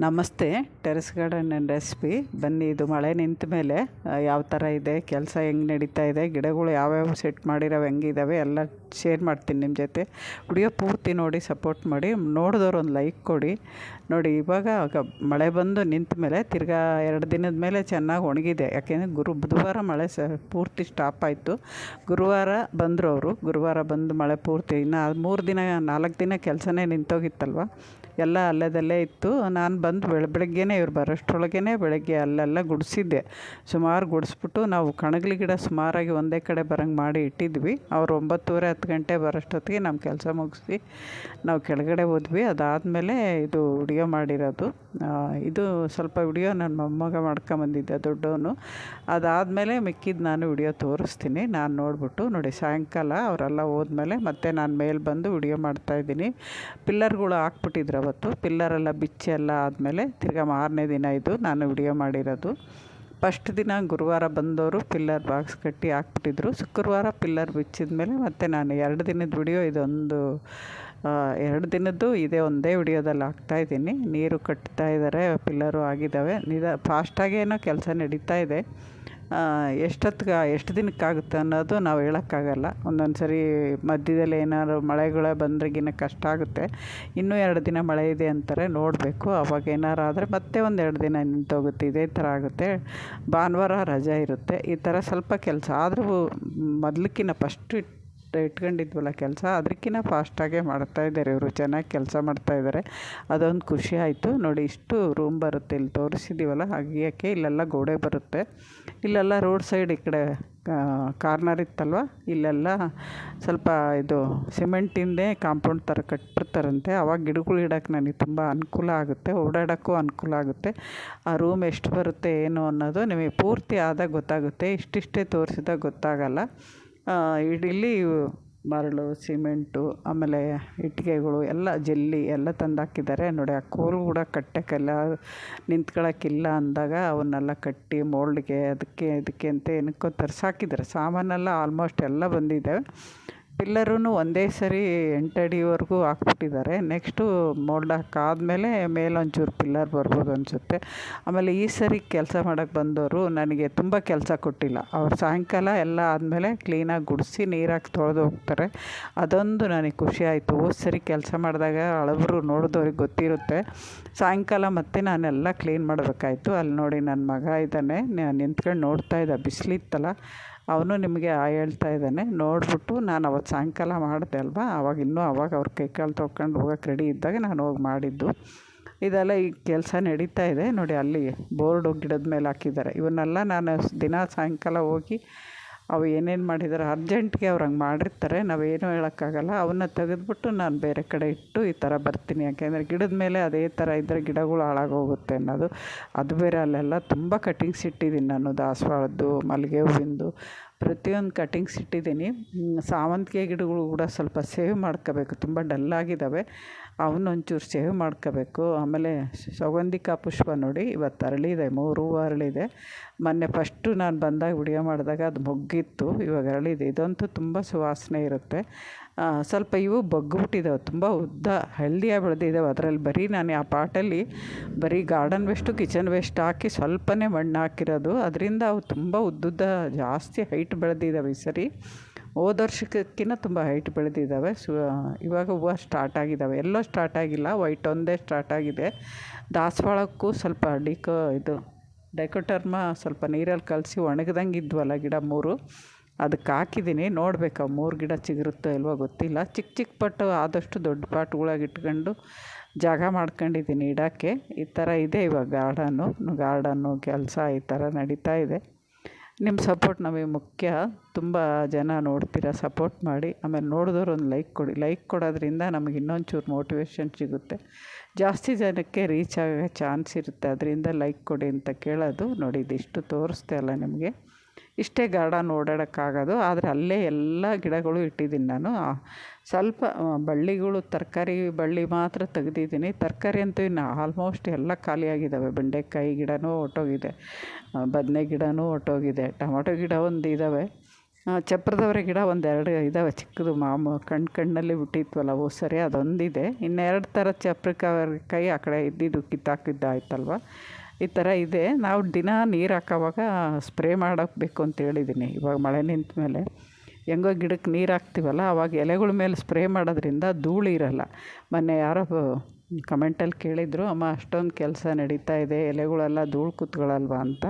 ನಮಸ್ತೆ. Terrace garden and recipe. ಬನ್ನಿ, ಇದು ಮಳೆ ನಿಂತ ಮೇಲೆ ಯಾವ ಥರ ಇದೆ, ಕೆಲಸ ಹೆಂಗೆ ನಡೀತಾ ಇದೆ, ಗಿಡಗಳು ಯಾವ್ಯಾವ ಸೆಟ್ ಮಾಡಿರೋವು ಹೆಂಗಿದ್ದಾವೆ ಎಲ್ಲ ಶೇರ್ ಮಾಡ್ತೀನಿ ನಿಮ್ಮ ಜೊತೆ. ವಿಡಿಯೋ ಪೂರ್ತಿ ನೋಡಿ ಸಪೋರ್ಟ್ ಮಾಡಿ. ನೋಡಿದವ್ರು ಒಂದು ಲೈಕ್ ಕೊಡಿ. ನೋಡಿ, ಇವಾಗ ಮಳೆ ಬಂದು ನಿಂತ ಮೇಲೆ ತಿರ್ಗಾ 2 ದಿನದ ಮೇಲೆ ಚೆನ್ನಾಗಿ ಒಣಗಿದೆ. ಯಾಕೆಂದರೆ ಬುಧವಾರ ಮಳೆ ಪೂರ್ತಿ ಸ್ಟಾಪ್ ಆಯಿತು. ಗುರುವಾರ ಬಂದರು ಅವರು. ಗುರುವಾರ ಬಂದು ಮಳೆ ಪೂರ್ತಿ ಇನ್ನು 3 ದಿನ 4 ದಿನ ಕೆಲಸನೇ ನಿಂತೋಗಿತ್ತಲ್ವ, ಎಲ್ಲ ಅಲ್ಲದಲ್ಲೇ ಇತ್ತು. ನಾನು ಬಂದು ಬೆಳಗ್ಗೆನೇ ಇವ್ರು ಬರೋಷ್ಟ್ರೊಳಗೇ ಬೆಳಗ್ಗೆ ಅಲ್ಲೆಲ್ಲ ಗುಡಿಸಿದ್ದೆ. ಸುಮಾರು ಗುಡಿಸ್ಬಿಟ್ಟು ನಾವು ಕಣಗಿಲೆ ಗಿಡ ಸುಮಾರಾಗಿ ಒಂದೇ ಕಡೆ ಬರೋಂಗೆ ಮಾಡಿ ಇಟ್ಟಿದ್ವಿ. ಅವ್ರು 9:30 10 ಗಂಟೆ ಬರೋಷ್ಟೊತ್ತಿಗೆ ನಮ್ಮ ಕೆಲಸ ಮುಗಿಸಿ ನಾವು ಕೆಳಗಡೆ ಹೋದ್ವಿ. ಅದಾದಮೇಲೆ ಇದು ವಿಡಿಯೋ ಮಾಡಿರೋದು. ಇದು ಸ್ವಲ್ಪ ವಿಡಿಯೋ ನನ್ನ ಮೊಮ್ಮಗ ಮಾಡ್ಕೊಂಬಂದಿದ್ದೆ, ದೊಡ್ಡವನು. ಅದಾದಮೇಲೆ ಮಿಕ್ಕಿದ್ದು ನಾನು ವಿಡಿಯೋ ತೋರಿಸ್ತೀನಿ. ನಾನು ನೋಡಿಬಿಟ್ಟು ನೋಡಿ, ಸಾಯಂಕಾಲ ಅವರೆಲ್ಲ ಹೋದ್ಮೇಲೆ ಮತ್ತೆ ನಾನು ಮೇಲೆ ಬಂದು ವಿಡಿಯೋ ಮಾಡ್ತಾಯಿದ್ದೀನಿ. ಪಿಲ್ಲರ್ಗಳು ಹಾಕ್ಬಿಟ್ಟಿದ್ರು ಅವತ್ತು. ಪಿಲ್ಲರೆಲ್ಲ ಬಿಚ್ಚಿ ಎಲ್ಲ ಆದಮೇಲೆ ತಿರ್ಗಾ 6ನೇ ದಿನ ಇದು ನಾನು ವಿಡಿಯೋ ಮಾಡಿರೋದು. ಫಸ್ಟ್ ದಿನ ಗುರುವಾರ ಬಂದವರು ಪಿಲ್ಲರ್ ಬಾಕ್ಸ್ ಕಟ್ಟಿ ಹಾಕ್ಬಿಟ್ಟಿದ್ರು. ಶುಕ್ರವಾರ ಪಿಲ್ಲರ್ ಬಿಚ್ಚಿದ ಮೇಲೆ ಮತ್ತು ನಾನು 2 ದಿನದ ವಿಡಿಯೋ ಇದೊಂದು 2 ದಿನದ್ದು ಇದೇ ಒಂದೇ ವಿಡಿಯೋದಲ್ಲಿ ಹಾಕ್ತಾಯಿದ್ದೀನಿ. ನೀರು ಕಟ್ತಾ ಇದ್ದಾರೆ, ಪಿಲ್ಲರು ಆಗಿದ್ದಾವೆ. ಫಾಸ್ಟಾಗೇನೋ ಕೆಲಸ ನಡೀತಾ ಇದೆ. ಎಷ್ಟು ದಿನಕ್ಕಾಗುತ್ತೆ ಅನ್ನೋದು ನಾವು ಹೇಳೋಕ್ಕಾಗಲ್ಲ. ಒಂದೊಂದು ಸರಿ ಮಧ್ಯದಲ್ಲಿ ಏನಾದ್ರು ಮಳೆಗಳು ಬಂದ್ರೆಗಿನ ಕಷ್ಟ ಆಗುತ್ತೆ. ಇನ್ನೂ 2 ದಿನ ಮಳೆ ಇದೆ ಅಂತಾರೆ, ನೋಡಬೇಕು. ಅವಾಗ ಏನಾರು ಆದರೆ ಮತ್ತೆ ಒಂದು 2 ದಿನ ನಿಂತೋಗುತ್ತೆ. ಇದೇ ಥರ ಆಗುತ್ತೆ. ಭಾನುವಾರ ರಜೆ ಇರುತ್ತೆ. ಈ ಥರ ಸ್ವಲ್ಪ ಕೆಲಸ ಆದರೂ ಮೊದಲಕ್ಕಿಂತ ಫಸ್ಟ್ ಇಟ್ಕೊಂಡಿದ್ವಲ್ಲ ಕೆಲಸ, ಅದಕ್ಕಿಂತ ಫಾಸ್ಟಾಗೇ ಮಾಡ್ತಾಯಿದ್ದಾರೆ ಇವರು. ಚೆನ್ನಾಗಿ ಕೆಲಸ ಮಾಡ್ತಾಯಿದ್ದಾರೆ. ಅದೊಂದು ಖುಷಿ ಆಯಿತು. ನೋಡಿ, ಇಷ್ಟು ರೂಮ್ ಬರುತ್ತೆ. ಇಲ್ಲಿ ತೋರಿಸಿದ್ದೀವಲ್ಲ ಅಗಿಯೋಕ್ಕೆ, ಇಲ್ಲೆಲ್ಲ ಗೋಡೆ ಬರುತ್ತೆ. ಇಲ್ಲೆಲ್ಲ ರೋಡ್ ಸೈಡ್ ಈ ಕಡೆ ಕಾರ್ನರ್ ಇತ್ತಲ್ವ, ಇಲ್ಲೆಲ್ಲ ಸ್ವಲ್ಪ ಇದು ಸಿಮೆಂಟಿಂದೇ ಕಾಂಪೌಂಡ್ ಥರ ಕಟ್ಟಿರ್ತಾರಂತೆ. ಆವಾಗ ಗಿಡಗಳು ಇಡೋಕ್ಕೆ ನನಗೆ ತುಂಬ ಅನುಕೂಲ ಆಗುತ್ತೆ, ಓಡಾಡೋಕ್ಕೂ ಅನುಕೂಲ ಆಗುತ್ತೆ. ಆ ರೂಮ್ ಎಷ್ಟು ಬರುತ್ತೆ ಏನು ಅನ್ನೋದು ನಿಮಗೆ ಪೂರ್ತಿ ಆದಾಗ ಗೊತ್ತಾಗುತ್ತೆ. ಇಷ್ಟಿಷ್ಟೇ ತೋರಿಸಿದಾಗ ಗೊತ್ತಾಗಲ್ಲ. ಇಲ್ಲಿ ಮರಳು, ಸಿಮೆಂಟು, ಆಮೇಲೆ ಇಟ್ಟಿಗೆಗಳು ಎಲ್ಲ ಜಲ್ಲಿ ಎಲ್ಲ ತಂದಾಕಿದ್ದಾರೆ. ನೋಡಿ, ಆ ಕೋಲು ಕೂಡ ಕಟ್ಟೋಕ್ಕೆಲ್ಲ ನಿಂತ್ಕೊಳ್ಳೋಕ್ಕಿಲ್ಲ ಅಂದಾಗ ಅವನ್ನೆಲ್ಲ ಕಟ್ಟಿ ಮೋಲ್ಡ್ಗೆ ಇದಕ್ಕೆ ಅಂತ ಏನಕ್ಕೋ ತರ್ಸಾಕಿದ್ದಾರೆ. ಸಾಮಾನೆಲ್ಲ ಆಲ್ಮೋಸ್ಟ್ ಎಲ್ಲ ಬಂದಿದೆ. ಪಿಲ್ಲರೂ ಒಂದೇ ಸರಿ 8 ಅಡಿವರೆಗೂ ಹಾಕ್ಬಿಟ್ಟಿದ್ದಾರೆ. ನೆಕ್ಸ್ಟು ಮೋಲ್ಡ್ ಹಾಕಾದ್ಮೇಲೆ ಮೇಲೊಂಚೂರು ಪಿಲ್ಲರ್ ಬರ್ಬೋದು ಅನಿಸುತ್ತೆ. ಆಮೇಲೆ ಈ ಸರಿ ಕೆಲಸ ಮಾಡೋಕ್ಕೆ ಬಂದವರು ನನಗೆ ತುಂಬ ಕೆಲಸ ಕೊಟ್ಟಿಲ್ಲ. ಅವ್ರು ಸಾಯಂಕಾಲ ಎಲ್ಲ ಆದಮೇಲೆ ಕ್ಲೀನಾಗಿ ಗುಡಿಸಿ ನೀರಾಕಿ ತೊಳೆದು ಹೋಗ್ತಾರೆ. ಅದೊಂದು ನನಗೆ ಖುಷಿ ಆಯಿತು. ಹೋದ ಸರಿ ಕೆಲಸ ಮಾಡಿದಾಗ ಹಳಬರು ನೋಡಿದವ್ರಿಗೆ ಗೊತ್ತಿರುತ್ತೆ. ಸಾಯಂಕಾಲ ಮತ್ತೆ ನಾನೆಲ್ಲ ಕ್ಲೀನ್ ಮಾಡಬೇಕಾಯ್ತು. ಅಲ್ಲಿ ನೋಡಿ, ನನ್ನ ಮಗ ಇದ್ದಾನೆ, ನಿಂತ್ಕೊಂಡು ನೋಡ್ತಾ ಇದ್ದ. ಬಿಸಿಲಿತ್ತಲ್ಲ, ಅವನು ನಿಮಗೆ ಹೇಳ್ತಾ ಇದ್ದಾನೆ. ನೋಡಿಬಿಟ್ಟು ನಾನು ಅವತ್ತು ಸಾಯಂಕಾಲ ಮಾಡಿದೆ ಅಲ್ವಾ, ಅವಾಗ ಅವ್ರ ಕೈಕಾಲು ತೊಳ್ಕೊಂಡು ಹೋಗೋಕ್ಕೆ ರೆಡಿ ಇದ್ದಾಗ ನಾನು ಹೋಗಿ ಮಾಡಿದ್ದು. ಇದೆಲ್ಲ ಈ ಕೆಲಸ ನಡೀತಾ ಇದೆ. ನೋಡಿ, ಅಲ್ಲಿ ಬೋರ್ಡು ಗಿಡದ ಮೇಲೆ ಹಾಕಿದ್ದಾರೆ. ಇವನ್ನೆಲ್ಲ ನಾನು ದಿನ ಸಾಯಂಕಾಲ ಹೋಗಿ ಅವು ಏನೇನು ಮಾಡಿದ್ದಾರೆ, ಅರ್ಜೆಂಟ್ಗೆ ಅವ್ರು ಹಂಗೆ ಮಾಡಿರ್ತಾರೆ, ನಾವೇನೂ ಹೇಳೋಕ್ಕಾಗಲ್ಲ. ಅವನ್ನ ತೆಗೆದ್ಬಿಟ್ಟು ನಾನು ಬೇರೆ ಕಡೆ ಇಟ್ಟು ಈ ಥರ ಬರ್ತೀನಿ. ಯಾಕೆಂದರೆ ಗಿಡದ ಮೇಲೆ ಅದೇ ಥರ ಇದ್ದರೆ ಗಿಡಗಳು ಹಾಳಾಗೋಗುತ್ತೆ ಅನ್ನೋದು. ಅದು ಬೇರೆ ಅಲ್ಲೆಲ್ಲ ತುಂಬ ಕಟಿಂಗ್ಸ್ ಇಟ್ಟಿದ್ದೀನಿ ನಾನು. ದಾಸವಾಳದ್ದು, ಮಲ್ಲಿಗೆ ಹೂವಿಂದು ಪ್ರತಿಯೊಂದು ಕಟಿಂಗ್ಸ್ ಇಟ್ಟಿದ್ದೀನಿ. ಸಾವಂತಿಗೆ ಗಿಡಗಳು ಕೂಡ ಸ್ವಲ್ಪ ಸೇವ್ ಮಾಡ್ಕೋಬೇಕು, ತುಂಬ ಡಲ್ಲಾಗಿದ್ದಾವೆ. ಅವನ್ನೊಂಚೂರು ಸೇವ್ ಮಾಡ್ಕೋಬೇಕು. ಆಮೇಲೆ ಸೌಗಂಧಿಕ ಪುಷ್ಪ ನೋಡಿ, ಇವತ್ತು ಅರಳಿದೆ, 3 ಹೂವು ಅರಳಿದೆ. ಮೊನ್ನೆ ಫಸ್ಟು ನಾನು ಬಂದಾಗ ವಿಡಿಯೋ ಮಾಡಿದಾಗ ಅದು ಮೊಗ್ಗಿತ್ತು, ಇವಾಗ ಅರಳಿದೆ. ಇದಂತೂ ತುಂಬ ಸುವಾಸನೆ ಇರುತ್ತೆ. ಸ್ವಲ್ಪ ಇವು ಬಗ್ಗಿಬಿಟ್ಟಿದ್ದಾವೆ, ತುಂಬ ಉದ್ದ ಹೆಲ್ದಿಯಾಗಿ ಬೆಳೆದಿದ್ದಾವೆ. ಅದರಲ್ಲಿ ಬರೀ ನಾನು ಆ ಪಾಟಲ್ಲಿ ಬರೀ ಗಾರ್ಡನ್ ವೇಸ್ಟು, ಕಿಚನ್ ವೇಸ್ಟ್ ಹಾಕಿ ಸ್ವಲ್ಪನೇ ಮಣ್ಣು ಹಾಕಿರೋದು. ಅದರಿಂದ ಅವು ತುಂಬ ಉದ್ದುದ್ದ ಜಾಸ್ತಿ ಹೈಟ್ ಬೆಳೆದಿದ್ದಾವೆ. ಈ ಸರಿ ಹೋದ ವರ್ಷಕ್ಕಿಂತ ತುಂಬ ಹೈಟ್ ಬೆಳೆದಿದ್ದಾವೆ. ಇವಾಗ ಹೂವು ಸ್ಟಾರ್ಟ್ ಆಗಿದ್ದಾವೆ. ಎಲ್ಲೋ ಸ್ಟಾರ್ಟ್ ಆಗಿಲ್ಲ, ವೈಟ್ ಒಂದೇ ಸ್ಟಾರ್ಟ್ ಆಗಿದೆ. ದಾಸವಾಳಕ್ಕೂ ಸ್ವಲ್ಪ ಡೈಕೋಟರ್ಮ ಸ್ವಲ್ಪ ನೀರಲ್ಲಿ ಕಲಸಿ ಒಣಗ್ದಂಗೆ ಇದ್ವಲ್ಲ ಗಿಡ 3, ಅದಕ್ಕೆ ಹಾಕಿದ್ದೀನಿ. ನೋಡಬೇಕು 3 ಗಿಡ ಚಿಗುರುತ್ತೋ ಇಲ್ವೋ ಗೊತ್ತಿಲ್ಲ. ಚಿಕ್ಕ ಪಟ್ಟು ಆದಷ್ಟು ದೊಡ್ಡ ಪಾಟ್ಗಳಾಗಿ ಇಟ್ಕೊಂಡು ಜಾಗ ಮಾಡ್ಕೊಂಡಿದ್ದೀನಿ ಇಡೋಕ್ಕೆ. ಈ ಥರ ಇದೆ ಇವಾಗ ಗಾರ್ಡನ್ನು ಕೆಲಸ ಈ ಥರ ನಡೀತಾ ಇದೆ. ನಿಮ್ಮ ಸಪೋರ್ಟ್ ನಮಗೆ ಮುಖ್ಯ. ತುಂಬ ಜನ ನೋಡ್ತೀರ, ಸಪೋರ್ಟ್ ಮಾಡಿ. ಆಮೇಲೆ ನೋಡಿದವ್ರು ಒಂದು ಲೈಕ್ ಕೊಡಿ. ಲೈಕ್ ಕೊಡೋದ್ರಿಂದ ನಮಗೆ ಇನ್ನೊಂಚೂರು ಮೋಟಿವೇಶನ್ ಸಿಗುತ್ತೆ, ಜಾಸ್ತಿ ಜನಕ್ಕೆ ರೀಚ್ ಆಗೋ ಚಾನ್ಸ್ ಇರುತ್ತೆ. ಅದರಿಂದ ಲೈಕ್ ಕೊಡಿ ಅಂತ ಕೇಳೋದು. ನೋಡಿ, ಇದಿಷ್ಟು ತೋರಿಸ್ದೆ ಅಲ್ಲ ನಿಮಗೆ. ಇಷ್ಟೇ ಗಾರ್ಡನ್ ಓಡಾಡೋಕ್ಕಾಗೋದು. ಆದರೆ ಅಲ್ಲೇ ಎಲ್ಲ ಗಿಡಗಳು ಇಟ್ಟಿದ್ದೀನಿ ನಾನು. ಸ್ವಲ್ಪ ಬಳ್ಳಿಗಳು, ತರಕಾರಿ ಬಳ್ಳಿ ಮಾತ್ರ ತೆಗೆದಿದ್ದೀನಿ. ತರಕಾರಿ ಅಂತೂ ಇನ್ನು ಆಲ್ಮೋಸ್ಟ್ ಎಲ್ಲ ಖಾಲಿಯಾಗಿದ್ದಾವೆ. ಬೆಂಡೆಕಾಯಿ ಗಿಡನೂ ಹೊರ್ಟೋಗಿದೆ, ಬದನೆ ಗಿಡನೂ ಹೊರ್ಟೋಗಿದೆ, ಟೊಮೊಟೊ ಗಿಡ ಒಂದು ಇದ್ದಾವೆ. ಚಪ್ರದವರೆ ಗಿಡ ಒಂದೆರಡು ಇದ್ದಾವೆ ಚಿಕ್ಕದು ಕಣ್ಣಲ್ಲಿ ಬಿಟ್ಟಿದ್ವಲ್ಲ ಅವು ಸರಿ ಅದೊಂದಿದೆ. ಇನ್ನೆರಡು ಥರ ಚಪ್ರದವರೆಕಾಯಿ ಆ ಕಡೆ ಇದ್ದಿದ್ದು ಕಿತ್ತಾಕಿದ್ದಾಯ್ತಲ್ವ, ಈ ಥರ ಇದೆ. ನಾವು ದಿನ ನೀರು ಹಾಕೋವಾಗ ಸ್ಪ್ರೇ ಮಾಡಬೇಕು ಅಂತ ಹೇಳಿದ್ದೀನಿ. ಇವಾಗ ಮಳೆ ನಿಂತ ಮೇಲೆ ಹೆಂಗೋ ಗಿಡಕ್ಕೆ ನೀರು ಹಾಕ್ತೀವಲ್ಲ ಆವಾಗ ಎಲೆಗಳ ಮೇಲೆ ಸ್ಪ್ರೇ ಮಾಡೋದ್ರಿಂದ ಧೂಳು ಇರೋಲ್ಲ. ಮೊನ್ನೆ ಯಾರೋ ಕಮೆಂಟಲ್ಲಿ ಕೇಳಿದರು, ಅಮ್ಮ ಅಷ್ಟೊಂದು ಕೆಲಸ ನಡೀತಾ ಇದೆ, ಎಲೆಗಳೆಲ್ಲ ಧೂಳು ಕೂತ್ಕೊಳ್ಳಲ್ವ ಅಂತ.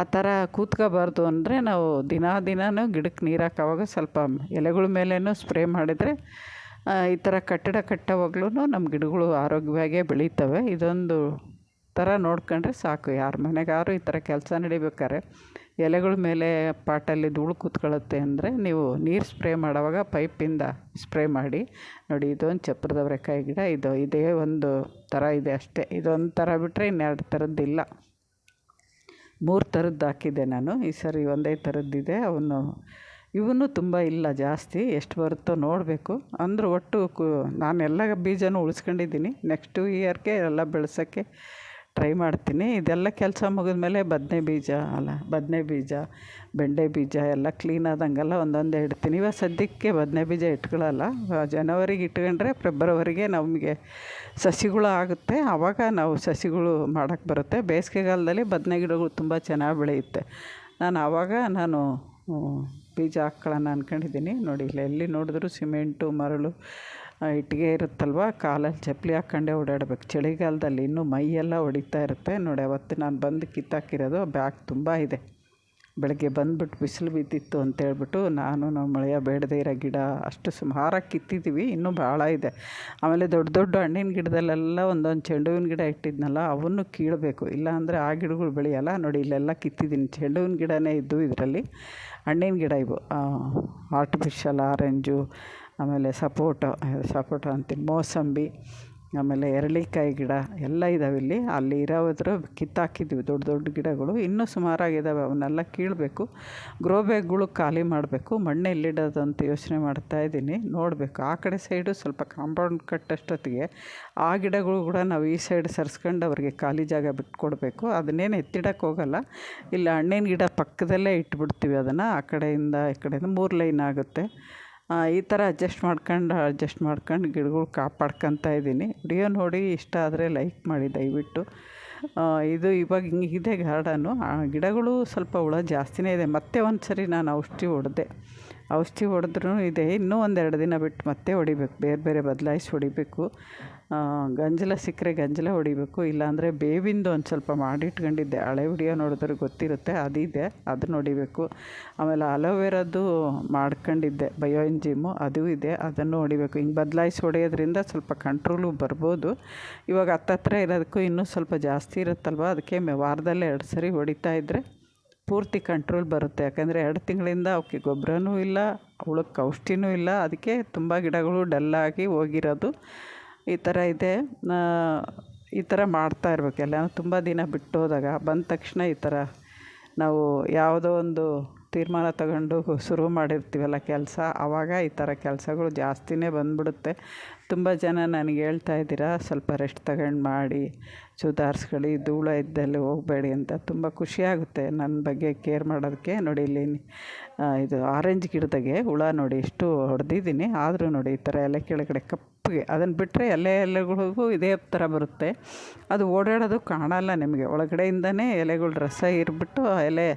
ಆ ಥರ ಕೂತ್ಕೋಬಾರ್ದು ಅಂದರೆ ನಾವು ದಿನವೂ ಗಿಡಕ್ಕೆ ನೀರು ಹಾಕೋವಾಗ ಸ್ವಲ್ಪ ಎಲೆಗಳ ಮೇಲೂ ಸ್ಪ್ರೇ ಮಾಡಿದರೆ ಈ ಥರ ಕಟ್ಟಡ ಕಟ್ಟೋವಾಗ್ಲೂ ನಮ್ಮ ಗಿಡಗಳು ಆರೋಗ್ಯವಾಗೇ ಬೆಳೀತವೆ. ಇದೊಂದು ಥರ ನೋಡ್ಕೊಂಡ್ರೆ ಸಾಕು. ಯಾರ ಮನೆಗಾರು ಈ ಥರ ಕೆಲಸ ನಡಿಬೇಕಾದ್ರೆ ಎಲೆಗಳ ಮೇಲೆ ಪಾಟಲ್ಲಿ ಧೂಳು ಕೂತ್ಕೊಳ್ಳುತ್ತೆ ಅಂದರೆ ನೀವು ನೀರು ಸ್ಪ್ರೇ ಮಾಡೋವಾಗ ಪೈಪಿಂದ ಸ್ಪ್ರೇ ಮಾಡಿ ನೋಡಿ. ಇದೊಂದು ಚಪ್ರದವರೆಕಾಯಿ ಗಿಡ, ಇದೇ ಒಂದು ಥರ ಇದೆ ಅಷ್ಟೇ. ಇದೊಂದು ಥರ ಬಿಟ್ಟರೆ ಇನ್ನೆರಡು ಥರದ್ದಿಲ್ಲ. 3 ಥರದ್ದು ಹಾಕಿದ್ದೆ ನಾನು, ಈ ಸರಿ ಒಂದೇ ಥರದ್ದಿದೆ. ಇವನು ತುಂಬ ಇಲ್ಲ, ಜಾಸ್ತಿ ಎಷ್ಟು ಬರುತ್ತೋ ನೋಡಬೇಕು. ಅಂದ್ರೆ ಒಟ್ಟು ನಾನು ಎಲ್ಲ ಬೀಜನೂ ಉಳಿಸ್ಕೊಂಡಿದ್ದೀನಿ. ನೆಕ್ಸ್ಟ್ ಇಯರ್ಗೆ ಎಲ್ಲ ಬೆಳೆಸೋಕ್ಕೆ ಟ್ರೈ ಮಾಡ್ತೀನಿ. ಇದೆಲ್ಲ ಕೆಲಸ ಮುಗಿದ್ಮೇಲೆ ಬದನೆ ಬೀಜ, ಬೆಂಡೆ ಬೀಜ ಎಲ್ಲ ಕ್ಲೀನ್ ಆದಂಗೆಲ್ಲ ಒಂದೊಂದೇ ಇಡ್ತೀನಿ. ಇವಾಗ ಸದ್ಯಕ್ಕೆ ಬದನೆ ಬೀಜ ಇಟ್ಕೊಳ್ಳಲ್ಲ. ಜನವರಿಗೆ ಇಟ್ಕೊಂಡ್ರೆ ಫೆಬ್ರವರಿಗೆ ನಮಗೆ ಸಸಿಗಳು ಆಗುತ್ತೆ. ಆವಾಗ ನಾವು ಸಸಿಗಳು ಮಾಡೋಕ್ಕೆ ಬರುತ್ತೆ. ಬೇಸಿಗೆಗಾಲದಲ್ಲಿ ಬದನೆ ಗಿಡಗಳು ತುಂಬ ಚೆನ್ನಾಗಿ ಬೆಳೆಯುತ್ತೆ. ನಾನು ಬೀಜ ಹಾಕ್ಕೊಳ್ಳೋಣ ಅಂದ್ಕೊಂಡಿದ್ದೀನಿ. ನೋಡಿ ಎಲ್ಲಿ ನೋಡಿದ್ರು ಸಿಮೆಂಟು, ಮರಳು, ಇಟ್ಟಿಗೆ ಇರುತ್ತಲ್ವ, ಕಾಲಲ್ಲಿ ಚಪ್ಪಲಿ ಹಾಕ್ಕೊಂಡೇ ಓಡಾಡಬೇಕು. ಚಳಿಗಾಲದಲ್ಲಿ ಇನ್ನೂ ಮೈಯೆಲ್ಲ ಹೊಡಿತಾ ಇರುತ್ತೆ. ನೋಡಿ ಅವತ್ತು ನಾನು ಬಂದು ಕಿತ್ತಾಕಿರೋದು ಬ್ಯಾಗ್ ತುಂಬ ಇದೆ. ಬೆಳಗ್ಗೆ ಬಂದುಬಿಟ್ಟು ಬಿಸಿಲು ಬಿದ್ದಿತ್ತು ಅಂತೇಳ್ಬಿಟ್ಟು ನಮ್ಮ ಮಳೆಯ ಬೇಡದೇ ಇರೋ ಗಿಡ ಅಷ್ಟು ಸುಮಾರಾಗಿ ಕಿತ್ತಿದ್ದೀವಿ. ಇನ್ನೂ ಭಾಳ ಇದೆ. ಆಮೇಲೆ ದೊಡ್ಡ ಹಣ್ಣಿನ ಗಿಡದಲ್ಲೆಲ್ಲ ಒಂದೊಂದು ಚೆಂಡು ಹೂವಿನ ಗಿಡ ಇಟ್ಟಿದ್ನಲ್ಲ ಅವನ್ನು ಕೀಳಬೇಕು, ಇಲ್ಲಾಂದರೆ ಆ ಗಿಡಗಳು ಬೆಳೆಯಲ್ಲ. ನೋಡಿ ಇಲ್ಲೆಲ್ಲ ಕಿತ್ತಿದ್ದೀನಿ. ಚೆಂಡು ಹೂವಿನ ಗಿಡನೇ ಇದ್ದು ಇದರಲ್ಲಿ. ಹಣ್ಣಿನ ಗಿಡ ಇವು ಆರ್ಟಿಫಿಷಿಯಲ್ ಆರೆಂಜು, ಆಮೇಲೆ ಸಪೋಟ ಅಂತೀನಿ, ಮೋಸಂಬಿ, ಆಮೇಲೆ ಎರಳಿಕಾಯಿ ಗಿಡ ಎಲ್ಲ ಇದ್ದಾವೆ ಇಲ್ಲಿ. ಅಲ್ಲಿ ಇರೋದ್ರ ಕಿತ್ತಾಕಿದ್ವಿ ದೊಡ್ಡ ಗಿಡಗಳು. ಇನ್ನೂ ಸುಮಾರಾಗಿದ್ದಾವೆ, ಅವನ್ನೆಲ್ಲ ಕೀಳಬೇಕು. ಗ್ರೋ ಬ್ಯಾಗ್ಗಳು ಖಾಲಿ ಮಾಡಬೇಕು. ಮಣ್ಣು ಎಲ್ಲಿಡೋದು ಅಂತ ಯೋಚನೆ ಮಾಡ್ತಾಯಿದ್ದೀನಿ, ನೋಡಬೇಕು. ಆ ಕಡೆ ಸೈಡು ಸ್ವಲ್ಪ ಕಾಂಪೌಂಡ್ ಕಟ್ಟೋಷ್ಟೊತ್ತಿಗೆ ಆ ಗಿಡಗಳು ಕೂಡ ನಾವು ಈ ಸೈಡ್ ಸರಿಸ್ಕೊಂಡು ಅವ್ರಿಗೆ ಖಾಲಿ ಜಾಗ ಬಿಟ್ಕೊಡ್ಬೇಕು. ಅದನ್ನೇನು ಎತ್ತಿಡಕ್ಕೆ ಹೋಗಲ್ಲ. ಇಲ್ಲ ಹಣ್ಣಿನ ಗಿಡ ಪಕ್ಕದಲ್ಲೇ ಇಟ್ಬಿಡ್ತೀವಿ ಅದನ್ನು. ಆ ಕಡೆಯಿಂದ ಈ ಕಡೆಯಿಂದ 3 ಲೈನ್ ಆಗುತ್ತೆ. ಈ ಥರ ಅಡ್ಜಸ್ಟ್ ಮಾಡ್ಕೊಂಡು ಗಿಡಗಳು ಕಾಪಾಡ್ಕೊತಾ ಇದ್ದೀನಿ. ವಿಡಿಯೋ ನೋಡಿ ಇಷ್ಟ ಆದರೆ ಲೈಕ್ ಮಾಡಿ ದಯವಿಟ್ಟು. ಇದು ಇವಾಗ ಹಿಂಗಿದೆ ಗಾರ್ಡನು. ಗಿಡಗಳು ಸ್ವಲ್ಪ ಹುಳ ಜಾಸ್ತಿನೇ ಇದೆ. ಮತ್ತೆ ಒಂದು ಸರಿ ನಾನು ಔಷಧಿ ಹೊಡೆದ್ರೂ ಇದೆ. ಇನ್ನೂ 1-2 ದಿನ ಬಿಟ್ಟು ಮತ್ತೆ ಹೊಡಿಬೇಕು. ಬೇರೆ ಬದಲಾಯಿಸಿ ಹೊಡಿಬೇಕು. ಗಂಜಲ ಸಿಕ್ಕರೆ ಗಂಜಲ ಹೊಡಿಬೇಕು. ಇಲ್ಲಾಂದರೆ ಬೇವಿಂದು ಒಂದು ಸ್ವಲ್ಪ ಮಾಡಿಟ್ಕೊಂಡಿದ್ದೆ, ಹಳೆ ವಿಡಿಯೋ ನೋಡಿದ್ರೆ ಗೊತ್ತಿರುತ್ತೆ, ಅದಿದೆ, ಅದನ್ನ ಹೊಡಿಬೇಕು. ಆಮೇಲೆ ಅಲೋವೆರಾದು ಮಾಡ್ಕೊಂಡಿದ್ದೆ, ಬಯೋ ಎಂಜಿಮು, ಅದು ಇದೆ, ಅದನ್ನು ಹೊಡಿಬೇಕು. ಹಿಂಗೆ ಬದಲಾಯಿಸಿ ಹೊಡೆಯೋದ್ರಿಂದ ಸ್ವಲ್ಪ ಕಂಟ್ರೋಲು ಬರ್ಬೋದು. ಇವಾಗ ಹತ್ತತ್ರ ಇರೋದಕ್ಕೂ ಇನ್ನೂ ಸ್ವಲ್ಪ ಜಾಸ್ತಿ ಇರುತ್ತಲ್ವ, ಅದಕ್ಕೆ ವಾರದಲ್ಲೇ 2 ಸರಿ ಹೊಡಿತಾ ಇದ್ದರೆ ಪೂರ್ತಿ ಕಂಟ್ರೋಲ್ ಬರುತ್ತೆ. ಯಾಕಂದರೆ 2 ತಿಂಗಳಿಂದ ಅವಕ್ಕೆ ಗೊಬ್ಬರನೂ ಇಲ್ಲ, ಹುಳಕ್ಕೆ ಔಷಧಿನೂ ಇಲ್ಲ. ಅದಕ್ಕೆ ತುಂಬ ಗಿಡಗಳು ಡಲ್ಲಾಗಿ ಹೋಗಿರೋದು. ಈ ಥರ ಇದೆ. ಈ ಥರ ಮಾಡ್ತಾ ಇರ್ಬೇಕು. ಎಲ್ಲ ತುಂಬ ದಿನ ಬಿಟ್ಟು ಹೋದಾಗ ಬಂದ ತಕ್ಷಣ ಈ ಥರ ನಾವು ಯಾವುದೋ ಒಂದು ತೀರ್ಮಾನ ತಗೊಂಡು ಶುರು ಮಾಡಿರ್ತೀವಲ್ಲ ಕೆಲಸ, ಆವಾಗ ಈ ಥರ ಕೆಲಸಗಳು ಜಾಸ್ತಿನೇ ಬಂದ್ಬಿಡುತ್ತೆ. ತುಂಬ ಜನ ನನಗೆ ಹೇಳ್ತಾ ಇದ್ದೀರಾ ಸ್ವಲ್ಪ ರೆಸ್ಟ್ ತಗೊಂಡು ಮಾಡಿ ಸುಧಾರಿಸ್ಕೊಳ್ಳಿ, ಧೂಳು ಇದ್ದಲ್ಲಿ ಹೋಗಬೇಡಿ ಅಂತ. ತುಂಬ ಖುಷಿಯಾಗುತ್ತೆ ನನ್ನ ಬಗ್ಗೆ ಕೇರ್ ಮಾಡೋದಕ್ಕೆ. ನೋಡಿ ಇಲ್ಲಿ ಇದು ಆರೆಂಜ್ ಗಿಡದಾಗೆ ಹುಳ ನೋಡಿ ಎಷ್ಟು ಹೊಡೆದಿದ್ದೀನಿ. ಆದರೂ ನೋಡಿ ಈ ಥರ ಎಲೆ ಕೆಳಗಡೆ ಕಪ್ಪಗೆ, ಅದನ್ನು ಬಿಟ್ಟರೆ ಎಲೆಗಳಿಗೂ ಇದೇ ಥರ ಬರುತ್ತೆ. ಅದು ಓಡಾಡೋದು ಕಾಣಲ್ಲ ನಿಮಗೆ. ಒಳಗಡೆಯಿಂದನೇ ಎಲೆಗಳ ರಸ ಇರ್ಬಿಟ್ಟು ಆ ಎಲೆ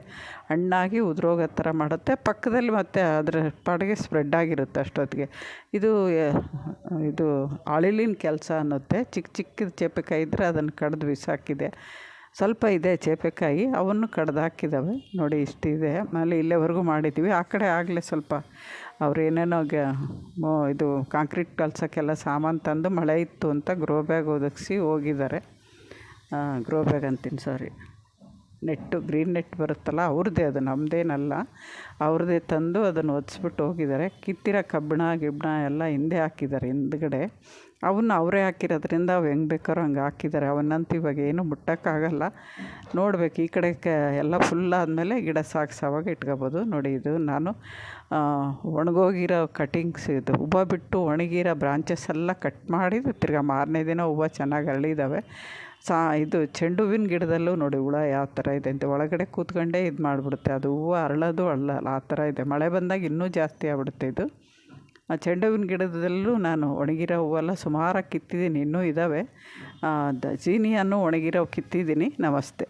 ಹಣ್ಣಾಗಿ ಉದುರೋಗೋ ಥರ ಮಾಡುತ್ತೆ. ಪಕ್ಕದಲ್ಲಿ ಮತ್ತೆ ಅದರ ಪಾಡಿಗೆ ಸ್ಪ್ರೆಡ್ ಆಗಿರುತ್ತೆ ಅಷ್ಟೊತ್ತಿಗೆ. ಇದು ಅಳಿಲಿನ ಕೆಲಸ ಅನ್ನುತ್ತೆ. ಚಿಕ್ಕದು ಚೇಪೆಕಾಯಿ ಇದ್ದರೆ ಅದನ್ನು ಕಡ್ದು ಬಿಸಾಕಿದೆ. ಸ್ವಲ್ಪ ಇದೆ ಚೇಪೆಕಾಯಿ, ಅವನ್ನು ಕಡ್ದು ಹಾಕಿದ್ದಾವೆ ನೋಡಿ, ಇಷ್ಟಿದೆ. ಆಮೇಲೆ ಇಲ್ಲೇವರೆಗೂ ಮಾಡಿದ್ದೀವಿ. ಆ ಕಡೆ ಆಗಲೇ ಸ್ವಲ್ಪ ಅವ್ರು ಏನೇನೋ ಇದು ಕಾಂಕ್ರೀಟ್ ಕಲ್ಸೋಕ್ಕೆಲ್ಲ ಸಾಮಾನು ತಂದು ಮಳೆ ಇತ್ತು ಅಂತ ಗ್ರೋ ಬ್ಯಾಗ್ ಒದಗಿಸಿ ಹೋಗಿದ್ದಾರೆ. ಗ್ರೋ ಬ್ಯಾಗ್ ಅಂತೀನಿ, ಸಾರಿ, ಗ್ರೀನ್ ನೆಟ್ ಬರುತ್ತಲ್ಲ ಅವ್ರದ್ದೇ, ಅದು ನಮ್ಮದೇನಲ್ಲ, ಅವ್ರದ್ದೇ ತಂದು ಅದನ್ನು ಒದಿಸ್ಬಿಟ್ಟು ಹೋಗಿದ್ದಾರೆ. ಕಿತ್ತಿರೋ ಕಬ್ಬಣ ಎಲ್ಲ ಹಿಂದೆ ಹಾಕಿದ್ದಾರೆ, ಹಿಂದ್ಗಡೆ. ಅವನ್ನ ಅವರೇ ಹಾಕಿರೋದ್ರಿಂದ ಅವು ಹೆಂಗೆ ಬೇಕಾರೋ ಹಂಗೆ ಹಾಕಿದ್ದಾರೆ. ಅವನ್ನಂತೂ ಇವಾಗ ಏನೂ ಮುಟ್ಟೋಕ್ಕಾಗಲ್ಲ. ನೋಡಬೇಕು, ಈ ಕಡೆ ಎಲ್ಲ ಫುಲ್ ಆದಮೇಲೆ ಗಿಡ ಸಾಗಿಸೋವಾಗ ಇಟ್ಕೋಬೋದು. ನೋಡಿ ಇದು ನಾನು ಒಣಗೋಗಿರೋ ಕಟಿಂಗ್ಸ್, ಇದು ಹೂವು ಬಿಟ್ಟು ಒಣಗಿರೋ ಬ್ರಾಂಚಸ್ ಎಲ್ಲ ಕಟ್ ಮಾಡಿ ತಿರ್ಗಾ ಮಾರನೇ ದಿನ ಹೂವು ಚೆನ್ನಾಗಿ ಅರಳಿದ್ದಾವೆ. ಇದು ಚೆಂಡು ಹೂವಿನ ಗಿಡದಲ್ಲೂ ನೋಡಿ ಹುಳ ಯಾವ ಥರ ಇದೆ ಅಂತ, ಒಳಗಡೆ ಕೂತ್ಕೊಂಡೇ ಇದು ಮಾಡಿಬಿಡುತ್ತೆ, ಅದು ಹೂವು ಅರಳೋದು ಅರಳಲ್ಲ ಆ ಥರ ಇದೆ. ಮಳೆ ಬಂದಾಗ ಇನ್ನೂ ಜಾಸ್ತಿ ಆಗ್ಬಿಡುತ್ತೆ ಇದು. ಆ ಚೆಂಡು ಹೂವಿನ ಗಿಡದಲ್ಲೂ ನಾನು ಒಣಗಿರೋ ಹೂವೆಲ್ಲ ಸುಮಾರಾಗಿ ಕಿತ್ತಿದ್ದೀನಿ, ಇನ್ನೂ ಇದ್ದಾವೆ. ಜೀನಿಯನ್ನು ಒಣಗಿರೋ ಕಿತ್ತಿದ್ದೀನಿ. ನಮಸ್ತೆ.